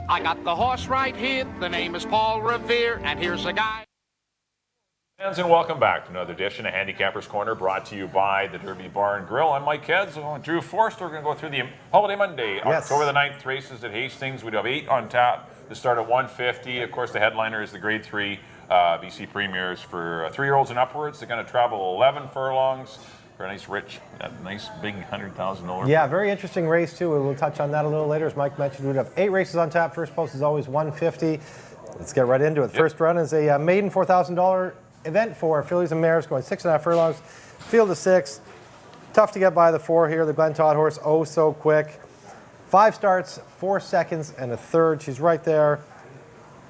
I got the horse right here. The name is Paul Revere, and here's a guy. Fans, and welcome back to another edition of Handicappers Corner, brought to you by the Derby Bar and Grill. I'm Mike Keds. Drew Forster. We're going to go through the Holiday Monday, October the 9th races at Hastings. We do have 8 on tap to start at 150. Of course, the headliner is the Grade 3 BC Premiers for 3-year-olds and upwards. They're going to travel 11 furlongs for a nice big $100,000. Yeah, very interesting race too. We'll touch on that a little later. As Mike mentioned, we have 8 races on tap. First post is always 150. Let's get right into it. First run is a maiden $4,000 event for fillies and mares going 6.5 furlongs. Field of 6. Tough to get by the 4 here. The Glen Todd horse, oh so quick. 5 starts, 4 seconds, and a third. She's right there.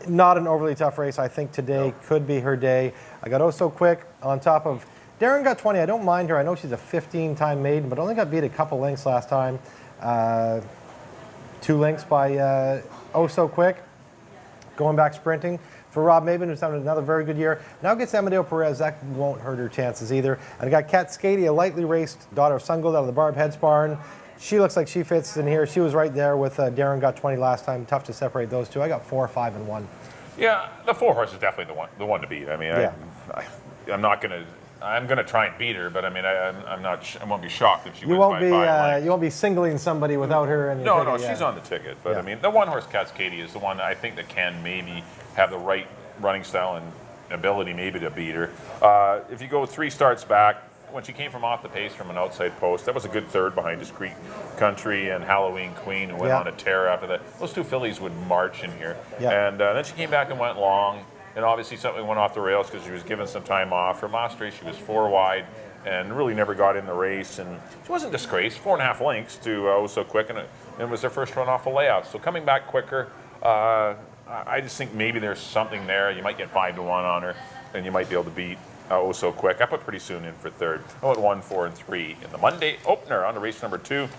Not an overly tough race. I think today could be her day. I got oh so quick on top of Darren got 20. I don't mind her. I know she's a 15-time maiden, but only got beat a couple lengths last time. 2 lengths by oh so quick. Going back sprinting. For Rob Maben, who's having another very good year. Now gets Amadeo Perez. That won't hurt her chances either. And I got Kat Skady, a lightly raced daughter of Sungold out of the Barb Heads barn. She looks like she fits in here. She was right there with Darren got 20 last time. Tough to separate those two. I got 4, 5, and 1. Yeah, the 4 horse is definitely the one to beat. I mean, I'm gonna try and beat her, but I mean, I won't be shocked if she wins by 5 lengths. You won't be singling somebody without her. In your ticket, she's on the ticket. But I mean, the 1 horse Kat Skady is the one I think that can maybe have the right running style and ability maybe to beat her. If you go 3 starts back, when she came from off the pace from an outside post, that was a good third behind Discreet Country and Halloween Queen, who went on a tear after that. Those 2 fillies would march in here. And then she came back and went long. And obviously something went off the rails because she was given some time off. Her last race, she was 4 wide and really never got in the race. And she wasn't disgraced, 4.5 lengths to oh so quick, and it was their first run off a layout. So coming back quicker, I just think maybe there's something there. You might get 5 to 1 on her, and you might be able to beat oh so quick. I put pretty soon in for third. I went 1, 4, and 3 in the Monday opener on to race number 2.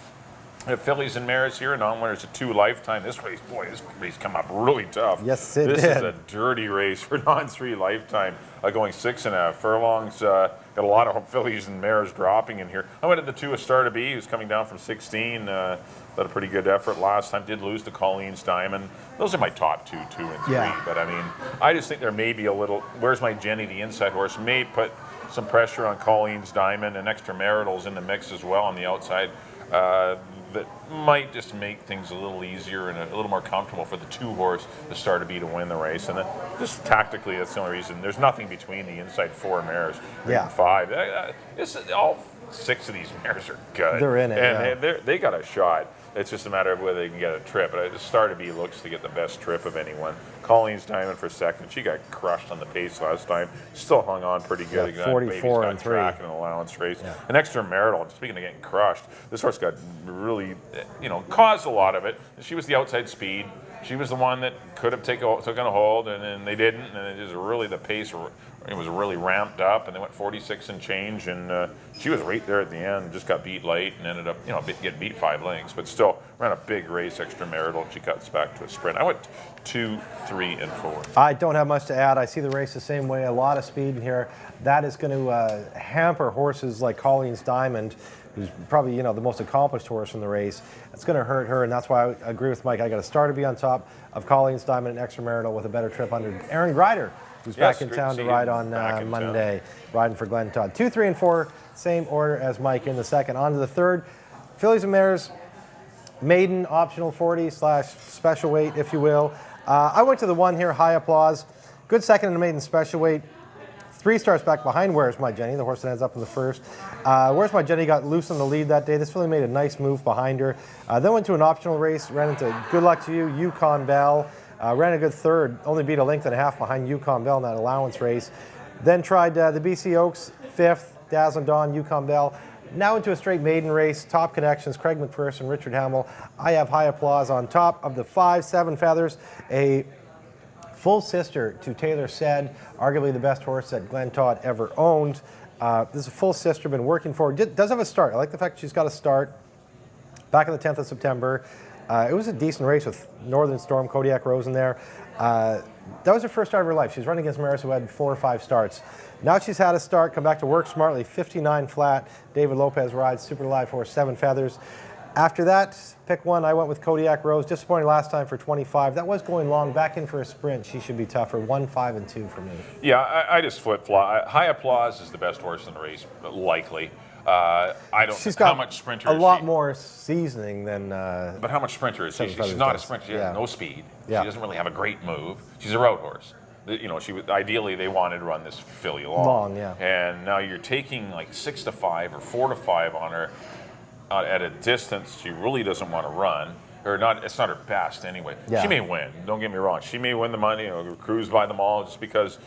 We have fillies and mares here, non-winners at 2 lifetime. This race come up really tough. Yes, it did. This is a dirty race for non-3 lifetime. Going 6.5 furlongs. Got a lot of fillies and mares dropping in here. I went at the 2 of Star to Be, who's coming down from 16. Had a pretty good effort last time. Did lose to Colleen's Diamond. Those are my top 2, 2 and 3. Yeah. But I mean, I just think there may be a little. Where's My Jenny, the inside horse, may put some pressure on Colleen's Diamond, and Extramarital's in the mix as well on the outside. That might just make things a little easier and a little more comfortable for the 2 horse, the Star to Be, to win the race. And just tactically, that's the only reason. There's nothing between the inside 4 mares and 5. All 6 of these mares are good. They're in it, and they got a shot. It's just a matter of whether they can get a trip. But the Star to Be looks to get the best trip of anyone. Colleen's Diamond for second. She got crushed on the pace last time. Still hung on pretty good. 44 and 3. Track in an allowance race. An Extramarital. Speaking of getting crushed, this horse got really, caused a lot of it. She was the outside speed. She was the one that could have taken a hold, and then they didn't. And it just really, the pace, it was really ramped up, and they went 46 and change, and she was right there at the end. Just got beat late and ended up, getting beat 5 lengths, but still ran a big race, Extramarital, and she cuts back to a sprint. I went 2, 3, and 4. I don't have much to add. I see the race the same way. A lot of speed in here. That is going to hamper horses like Colleen's Diamond, who's probably the most accomplished horse in the race. It's going to hurt her, and that's why I agree with Mike. I got a Star to Be on top of Colleen's Diamond and Extramarital with a better trip under Aaron Grider, who's back in town to ride on Monday, riding for Glen Todd. 2, 3, and 4, same order as Mike in the second. On to the third. Fillies and mares, maiden optional 40/special weight, if you will. I went to the 1 here, High Applause. Good second in the maiden special weight. 3 starts back behind Where's My Jenny, the horse that ends up in the first. Where's My Jenny got loose in the lead that day. This filly made a nice move behind her. Then went to an optional race, ran into Good Luck to You, Yukon Bell. Ran a good third, only beat a length and a half behind Yukon Bell in that allowance race. Then tried the BC Oaks, 5th, Dazzling Dawn, Yukon Bell. Now into a straight maiden race, Top Connections, Craig McPherson, Richard Hamill. I have High Applause on top of the 5, 7 feathers. A full sister to Taylor Said, arguably the best horse that Glen Todd ever owned. This is a full sister, been working for her. Does have a start. I like the fact she's got a start back on the 10th of September. It was a decent race with Northern Storm, Kodiak Rose in there. That was her first start of her life. She's running against mares who had 4 or 5 starts. Now she's had a start, come back to Work Smartly, 59 flat. David Lopez rides, super live horse, 7 feathers. After that, pick one. I went with Kodiak Rose. Disappointing last time for 25. That was going long. Back in for a sprint. She should be tougher. 1, 5, and 2 for me. Yeah, I just flip-flop. High Applause is the best horse in the race, likely. I don't She's know how got much sprinter a is lot she? more seasoning than. But how much sprinter is she? Seven She's Feathers not a does. sprinter. She Yeah. has no speed. Yeah. She doesn't really have a great move. She's a road horse. Ideally they wanted to run this filly long. Yeah. And now you're taking like 6 to 5 or 4 to 5 on her at a distance she really doesn't want to run. Or not, it's not her best anyway. Yeah. She may win, don't get me wrong. She may win the money, cruise by them all just because,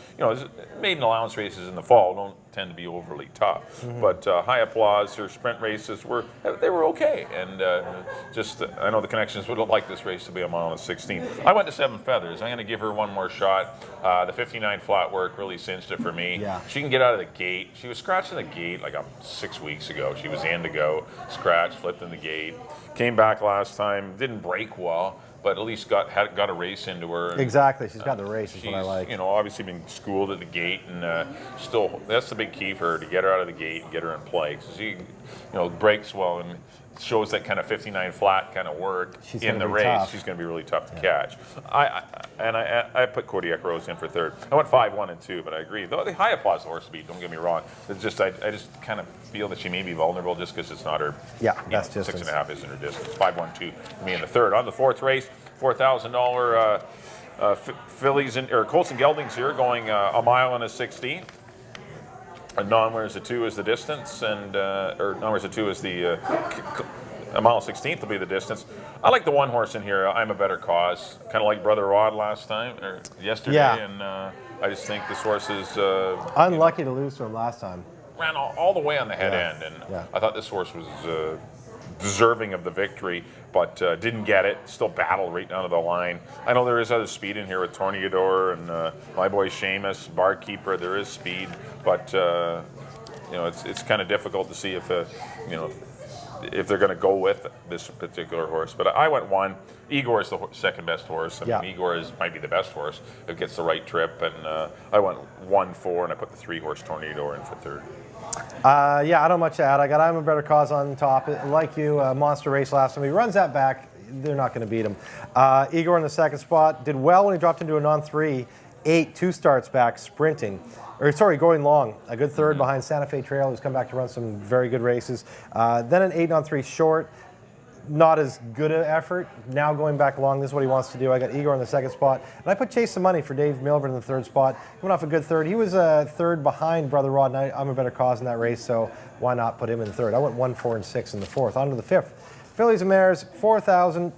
maiden allowance races in the fall don't tend to be overly tough. But High Applause, her sprint races were okay. And I know the connections would have liked this race to be a mile and 16. I went to 7 Feathers. I'm going to give her one more shot. The 59 flat work really cinched it for me. Yeah. She can get out of the gate. She was scratching the gate like 6 weeks ago. She was in to go, scratched, flipped in the gate. Came back last time, didn't break well, but at least got a race into her. And, Exactly. She's got the race, is what I like. Obviously been schooled at the gate, and still, that's the big key for her, to get her out of the gate and get her in play. Because she, breaks well and shows that kind of 59 flat kind of work in the race. Tough. She's going to be really tough to catch. I put Kodiak Rose in for third. I went 5, 1, and 2, but I agree. Though the High Applause horse speed, don't get me wrong. It's just I just kind of feel that she may be vulnerable just because it's not her. Yeah, that's just 6.5 isn't her distance. 5, 1, 2 for me in the third. On the fourth race, $4,000 fillies or Colts and Geldings here going a mile and a 16. A non-winners of 2 is the distance, and or non-winners of 2 is the a mile 16th will be the distance. I like the one horse in here. I'm a Better Cause, kind of like Brother Rod last time or yesterday, and I just think this horse is unlucky to lose to him last time. Ran all the way on the head end, and I thought this horse was deserving of the victory, but didn't get it. Still battled right down to the line. I know there is other speed in here with Tornador and my boy Seamus, Barkeeper. There is speed, but it's kind of difficult to see if if they're going to go with this particular horse. But I went 1. Igor is the second best horse. I mean, Igor might be the best horse if it gets the right trip. And I went 1, 4, and I put the 3-horse Tornador in for third. I don't have much to add. I got I'm a Better Cause on top. Like you, monster race last time. He runs that back. They're not going to beat him. Igor in the second spot. Did well when he dropped into a non-3. 8, 2 starts back, sprinting. Going long. A good third behind Santa Fe Trail, who's come back to run some very good races. Then an 8 on 3 short. Not as good an effort. Now going back long, this is what he wants to do. I got Igor in the second spot. And I put Chase the Money for Dave Milburn in the third spot. Coming off a good third. He was third behind Brother Rod, and I'm a Better Cause in that race, so why not put him in third? I went 1, 4, and 6 in the fourth. On to the fifth. Fillies and Mares, 4,000.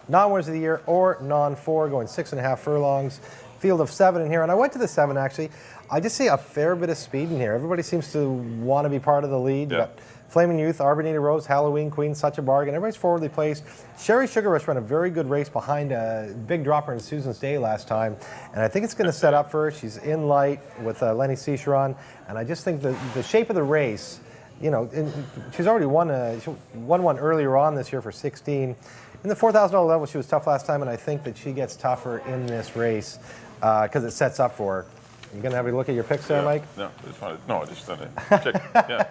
Non-winners of the year or non-4, going 6.5 furlongs. Field of 7 in here. And I went to the 7, actually. I just see a fair bit of speed in here. Everybody seems to want to be part of the lead. Yeah. But Flaming Youth, Arbanita Rose, Halloween Queen, Such a Bargain. Everybody's forwardly placed. Sherry Sugar Rush ran a very good race behind a big dropper in Susan's Day last time. And I think it's going to set up for her. She's in light with Lenny Cicheron. And I just think the shape of the race, she's already won one earlier on this year for 16. In the $4,000 level, she was tough last time. And I think that she gets tougher in this race because it sets up for her. You gonna have a look at your picks there, Mike? No, I just wanted to check. Yeah.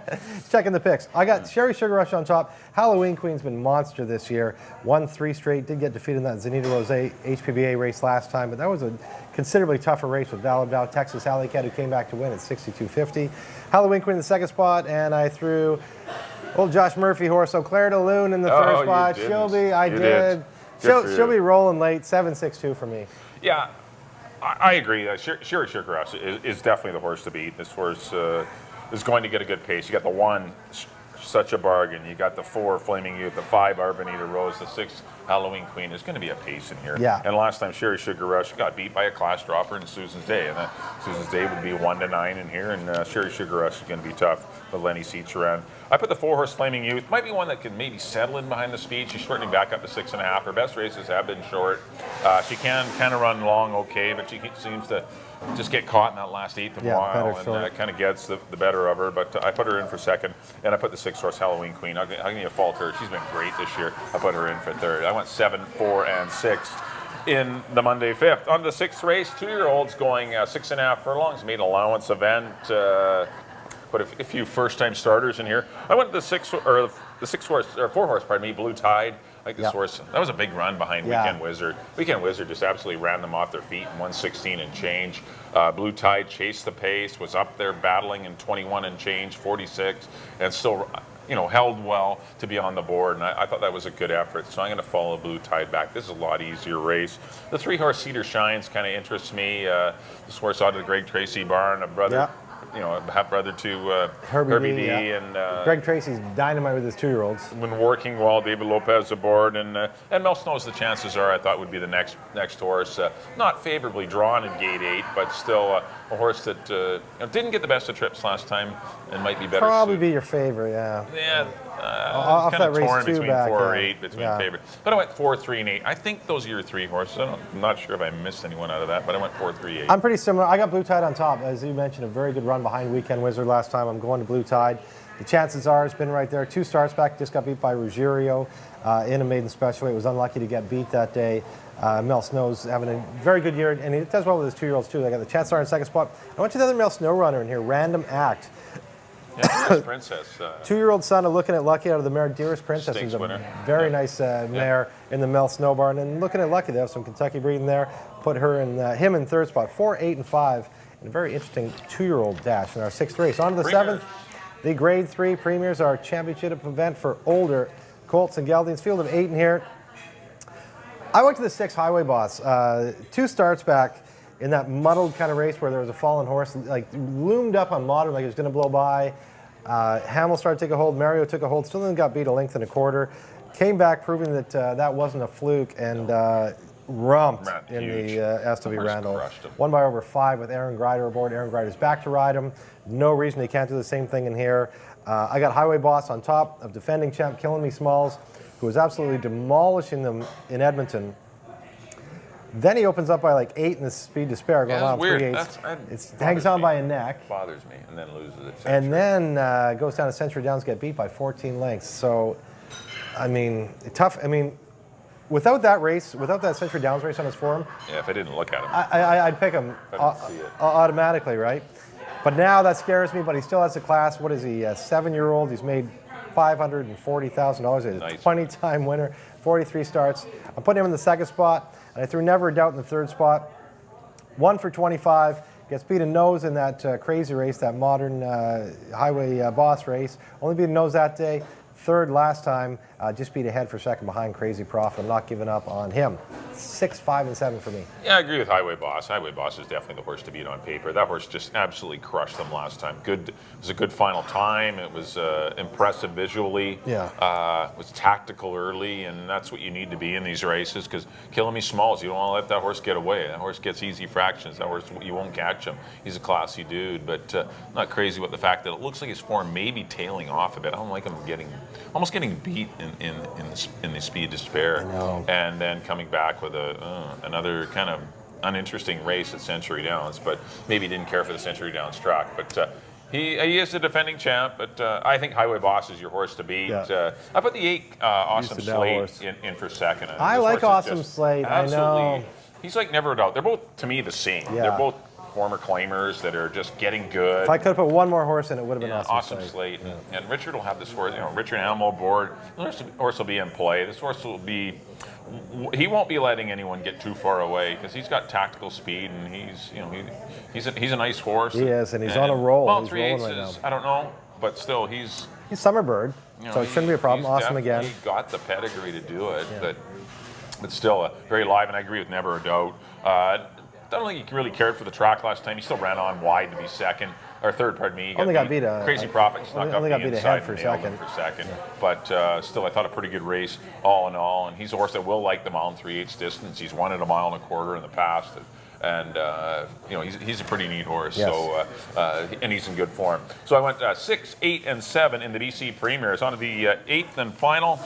Checking the picks. I got Sherry Sugar Rush on top. Halloween Queen's been monster this year. Won 3 straight. Did get defeated in that Zanita Rose HPBA race last time, but that was a considerably tougher race with Valid Val, Texas Alley Cat, who came back to win at 62.50. Halloween Queen in the second spot, and I threw old Josh Murphy horse, so Claire de Lune in the third spot. She'll be rolling late. 7.62 for me. Yeah. I agree. Sherry Sugar Rush is definitely the horse to beat. This horse is going to get a good pace. You got the 1, Such a Bargain. You got the 4, Flaming Youth. The 5, Arbanita Rose. The 6, Halloween Queen. There's going to be a pace in here. Yeah. And last time, Sherry Sugar Rush got beat by a class dropper in Susan's Day. And Susan's Day would be 1 to 9 in here. And Sherry Sugar Rush is going to be tough with Lenny Cicheron. I put the 4-horse Flaming Youth. Might be one that can maybe settle in behind the speed. She's shortening back up to 6.5. Her best races have been short. She can kind of run long okay, but she seems to just get caught in that last 8th of a mile, and that kind of gets the better of her. But I put her in for second, and I put the 6-horse Halloween Queen. I'm going to fault her. She's been great this year. I put her in for third. I went 7, 4, and 6 in the Monday 5th. On the 6th race, 2-year-olds going 6.5 furlongs. Made an allowance event. but a few first-time starters in here. I went the 4-horse, pardon me, Blue Tide. I like this horse. That was a big run behind Weekend Wizard. Weekend Wizard just absolutely ran them off their feet in 116 and change. Blue Tide chased the pace, was up there battling in 21 and change, 46, and still, held well to be on the board. And I thought that was a good effort. So I'm going to follow Blue Tide back. This is a lot easier race. The 3-horse Cedar Shines kind of interests me. This horse out of the Greg Tracy barn, a brother. A half brother to Herbie D. And Greg Tracy's dynamite with his 2-year-olds. Been working well. David Lopez aboard, and Mel Snow's the chances are I thought would be the next horse. Not favorably drawn in Gate 8, but still a horse that didn't get the best of trips last time and might be better. Probably be your favorite, yeah. Yeah. Off kind of that torn race between back, 4 or 8 between yeah. favorites. But I went 4, 3, and 8. I think those are your 3 horses. I'm not sure if I missed anyone out of that, but I went 4, 3, 8. I'm pretty similar. I got Blue Tide on top. As you mentioned, a very good run behind Weekend Wizard last time. I'm going to Blue Tide. The chances are it's been right there. 2 starts back, just got beat by Ruggiero in a maiden special. It was unlucky to get beat that day. Mel Snow's having a very good year, and he does well with his 2-year-olds too. They got the Chancellor in second spot. I went to the other Mel Snow runner in here, Random Act. Yeah, Princess. 2-year-old son of Looking at Lucky out of the mare Dearest Princess. Who's a very nice mare in the Mel Snow barn. And Looking at Lucky, they have some Kentucky breeding there. Put him in third spot, 4, 8, and 5. And a very interesting 2-year-old dash in our 6th race. On to the 7th, the Grade 3 Premiers, our championship event for older colts and geldings. Field of 8 in here. I went to the 6 Highway Boss. 2 starts back in that muddled kind of race where there was a fallen horse, like loomed up on Modern like it was going to blow by. Hamill started to take a hold. Mario took a hold. Still then got beat a length and a quarter. Came back proving that that wasn't a fluke and rumped in the SW Randall. Won by over 5 with Aaron Grider aboard. Aaron Grider's back to ride him. No reason he can't do the same thing in here. I got Highway Boss on top of defending champ Killing Me Smalls, who was absolutely demolishing them in Edmonton. Then he opens up by like 8 in the Speed Despair, going on 3/8. It hangs on by a neck. Bothers me, and then loses it. And then goes down to Century Downs, get beat by 14 lengths. So, I mean, tough. I mean, without that race, without that Century Downs race on his form, yeah, if I didn't look at him, I'd pick him automatically, right? But now that scares me. But he still has the class. What is he? A 7-year-old. He's made $540,000. He's a 20-time winner. 43 starts. I'm putting him in the 2nd spot. And I threw Never a Doubt in the 3rd spot. 1 for 25. Gets beat a nose in that crazy race, that Modern Highway Boss race. Only beat a nose that day. 3rd last time. Just beat ahead for 2nd behind Crazy Profit. I'm not giving up on him. 6, 5, and 7 for me. Yeah, I agree with Highway Boss. Highway Boss is definitely the horse to beat on paper. That horse just absolutely crushed them last time. Good. It was a good final time. It was impressive visually. Yeah. It was tactical early, and that's what you need to be in these races, because Killing Me Smalls, you don't want to let that horse get away. That horse gets easy fractions. That horse, you won't catch him. He's a classy dude, but not crazy with the fact that it looks like his form may be tailing off a bit. I don't like him almost getting beat in the Speed Despair. I know. And then coming back with another kind of uninteresting race at Century Downs, but maybe didn't care for the Century Downs track. But he is the defending champ, but I think Highway Boss is your horse to beat. Yeah. I put the 8 Awesome Slate in for 2nd. I like Awesome Slate. I know. He's like Never a Doubt. They're both, to me, the same. Yeah. They're both former claimers that are just getting good. If I could have put one more horse in, it would have been Awesome Slate. And Richard will have this horse, Richard Hamill aboard. This horse will be in play. This horse will be, he won't be letting anyone get too far away because he's got tactical speed and he's a nice horse. He is, and he's on a roll. Well, he's 3/8 rolling right is, now. I don't know, but still he's Summerbird, so it shouldn't be a problem. Awesome again. He got the pedigree to do it, but still very live, and I agree with Never a Doubt. I don't think he really cared for the track last time. He still ran on wide to be 2nd, or 3rd, pardon me. Only got beat Crazy Profit snuck up the inside for and nailed him for 2nd. But still, I thought a pretty good race all in all. And he's a horse that will like the mile and 3/8 distance. He's won it a mile and a quarter in the past. And he's a pretty neat horse. Yes. So and he's in good form. So I went 6, 8, and 7 in the BC Premiers. On to the 8th and final.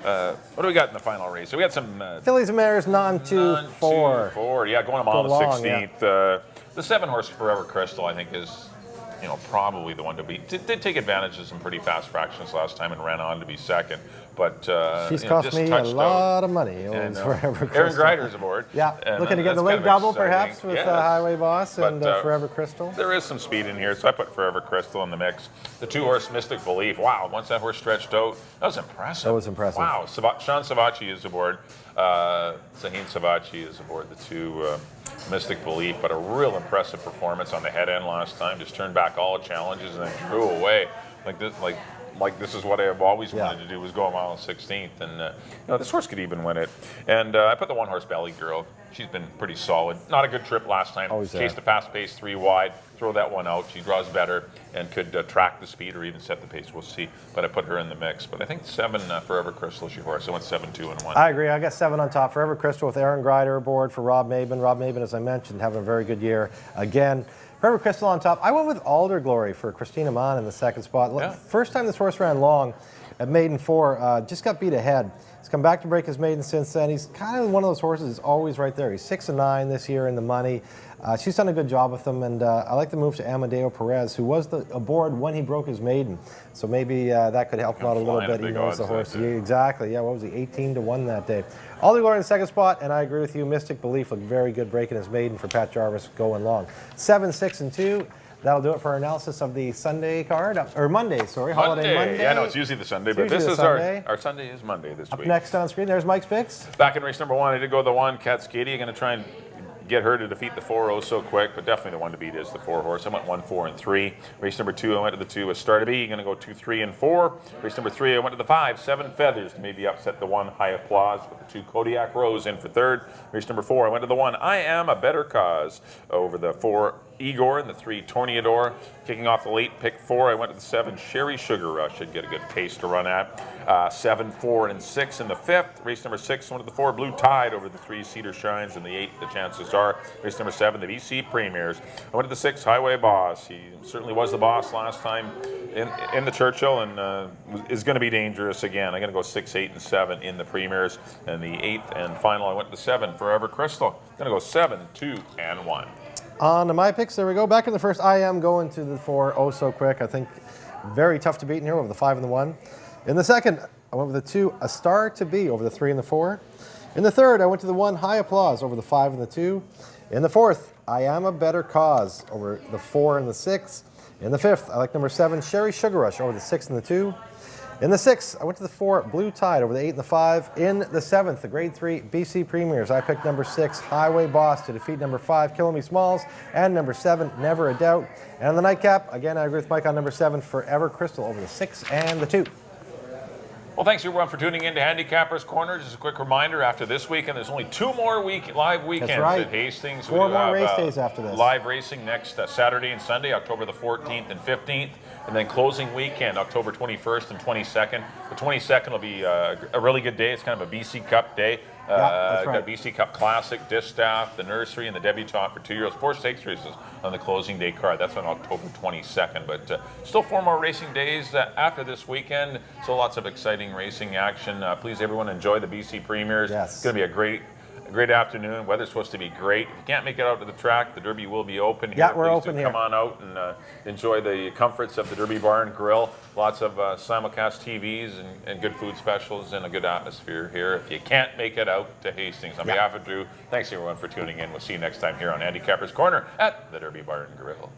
What do we got in the final race? So we got some Fillies and Mares, non-2-4. Yeah, going a mile and 16th. The 7-horse Forever Crystal, I think, is probably the one to beat. Did take advantage of some pretty fast fractions last time and ran on to be 2nd. But She's you know, cost just me a touched lot out. of money. And, Forever Aaron Crystal. Greider's aboard. Yeah, And, looking to get that's the late kind of double exciting. perhaps with Yes. Highway Boss and But, Forever Crystal. There is some speed in here, so I put Forever Crystal in the mix. The 2-horse Mystic Belief. Wow, once that horse stretched out, that was impressive. That was impressive. Wow, Sean Savacci is aboard. Zaheen Savacci is aboard the 2 Mystic Belief, but a real impressive performance on the head end last time. Just turned back all the challenges and then drew away. Like this is what I have always wanted to do, was go a mile and 16th, and you know, this horse could even win it. And I put the 1-horse Belly Girl. She's been pretty solid. Not a good trip last time. Always Chased a fast pace 3 wide. Throw that one out. She draws better and could track the speed or even set the pace. We'll see. But I put her in the mix. But I think 7 Forever Crystal is your horse. I went 7, 2, and 1. I agree. I got 7 on top. Forever Crystal with Aaron Greider aboard for Rob Maben. Rob Maben, as I mentioned, having a very good year again. Forever Crystal on top. I went with Alder Glory for Christina Mann in the 2nd spot. Yeah. First time this horse ran long at Maiden 4, just got beat ahead. He's come back to break his maiden since then. He's kind of one of those horses that's always right there. He's 6-9 this year in the money. She's done a good job with him, and I like the move to Amadeo Perez, who was aboard when he broke his maiden. So maybe that could help him out a little bit. He knows the horse. Yeah, exactly. Yeah, what was he? 18-1 that day. Alder Glory in the 2nd spot, and I agree with you. Mystic Belief looked very good breaking his maiden for Pat Jarvis going long. 7, 6, and 2. That'll do it for our analysis of the Sunday card, or Monday, sorry, holiday Monday. Yeah, no, it's usually the Sunday, but usually this the is Sunday. our Sunday is Monday this Up week. next on screen, there's Mike's picks. Back in race number 1, I did go the 1, Cascadia. Going to try and get her to defeat the 4 so quick, but definitely the one to beat is the 4-horse. I went 1, 4, and 3. Race number 2, I went to the 2 with Star to Be. Going to go 2, 3, and 4. Race number 3, I went to the 5, 7 Feathers to maybe upset the 1 High Applause with the 2 Kodiak Rose in for 3rd. Race number 4, I went to the 1 I Am a Better Cause over the 4 Igor and the 3 Torneador. Kicking off the late pick 4, I went to the 7 Sherry Sugar Rush. Should get a good pace to run at. 7, 4, and 6 in the 5th. Race number 6, I went to the 4 Blue Tide over the 3 Cedar Shines. In the 8th, the chances are. Race number 7, the BC Premiers. I went to the 6 Highway Boss. He certainly was the boss last time in the Churchill, and is going to be dangerous again. I'm going to go 6, 8, and 7 in the Premiers. And the 8th and final, I went to the 7 Forever Crystal. Going to go 7, 2, and 1. On to my picks, there we go. Back in the first, I am going to the 4 so quick. I think very tough to beat in here over the 5 and the 1. In the second, I went with the 2, A Star to Be over the 3 and the 4. In the third, I went to the 1, High Applause over the 5 and the 2. In the fourth, I Am a Better Cause over the 4 and the 6. In the fifth, I like number 7, Sherry Sugar Rush over the 6 and the 2. In the 6th, I went to the 4, Blue Tide over the 8 and the 5. In the 7th, the Grade 3 BC Premiers, I picked number 6, Highway Boss to defeat number 5, Killing Me Smalls, and number 7, Never a Doubt. And the nightcap, again, I agree with Mike on number 7, Forever Crystal over the 6 and the 2. Well, thanks everyone for tuning in to Handicappers Corner. Just a quick reminder, after this weekend, there's only 2 more live weekends at Hastings. 4 more race days after this. Live racing next Saturday and Sunday, October the 14th and 15th. And then closing weekend, October 21st and 22nd. The 22nd will be a really good day. It's kind of a BC Cup day. That's right. Got BC Cup Classic, Distaff, the Nursery, and the Debutante for 2-year-olds. 4 stakes races on the closing day card. That's on October 22nd. But still 4 more racing days after this weekend. So lots of exciting racing action. Please, everyone, enjoy the BC Premiers. Yes. It's going to be a great afternoon. Weather's supposed to be great. If you can't make it out to the track, the Derby will be open here. Yeah, we're Please open here. Come on out and enjoy the comforts of the Derby Barn Grill. Lots of simulcast TVs and good food specials and a good atmosphere here. If you can't make it out to Hastings, on behalf of Drew, thanks everyone for tuning in. We'll see you next time here on Handicappers Corner at the Derby Barn Grill.